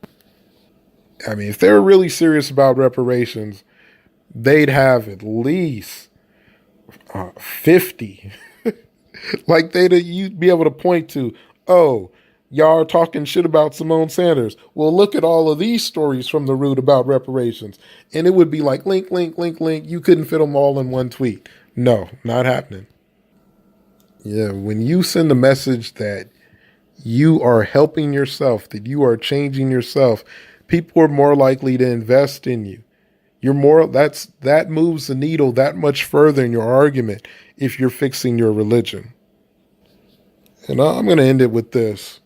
I mean, if they were really serious about reparations, they'd have at least 50. Like you'd be able to point to, oh, y'all are talking shit about Simone Sanders. Well, look at all of these stories from the root about reparations. And it would be like link, link, link, link. You couldn't fit them all in one tweet. No, not happening. Yeah, when you send a message that you are helping yourself, that you are changing yourself, people are more likely to invest in you. That moves the needle that much further in your argument if you're fixing your religion. And I'm going to end it with this.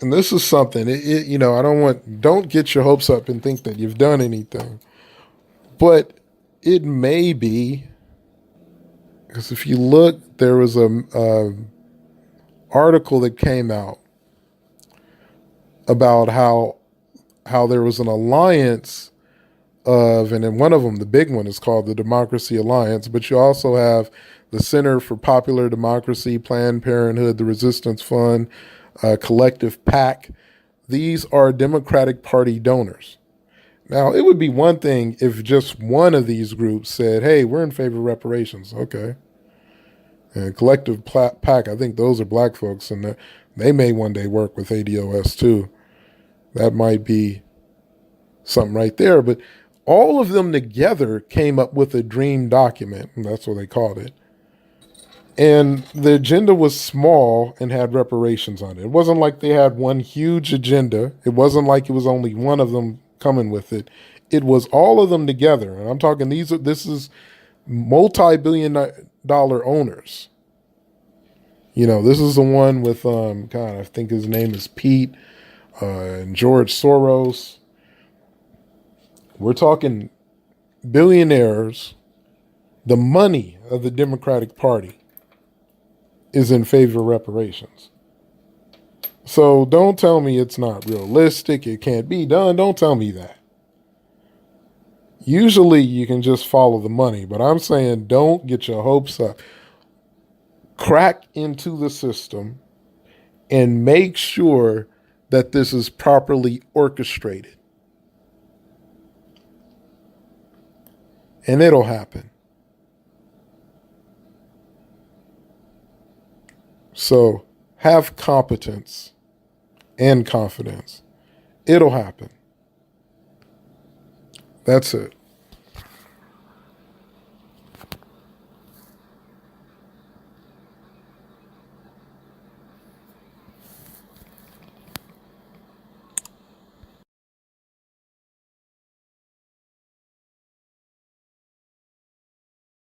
And this is something, don't get your hopes up and think that you've done anything. But it may be, because if you look, there was a article that came out about how there was an alliance and then one of them, the big one, is called the Democracy Alliance, but you also have the Center for Popular Democracy, Planned Parenthood, the Resistance Fund, Collective PAC. These are Democratic Party donors. Now, it would be one thing if just one of these groups said, hey, we're in favor of reparations. Okay. And Collective PAC, I think those are black folks, and they may one day work with A.D.O.S. too. That might be something right there. But all of them together came up with a dream document, and that's what they called it. And the agenda was small and had reparations on it. It wasn't like they had one huge agenda. It wasn't like it was only one of them coming with it. It was all of them together. And I'm talking this is multi-billion-dollar owners. This is the one with I think his name is Pete and George Soros. We're talking billionaires. The money of the Democratic Party is in favor of reparations. So don't tell me it's not realistic, it can't be done. Don't tell me that. Usually you can just follow the money, but I'm saying don't get your hopes up. Crack into the system and make sure that this is properly orchestrated. And it'll happen. So have competence and confidence. It'll happen. That's it.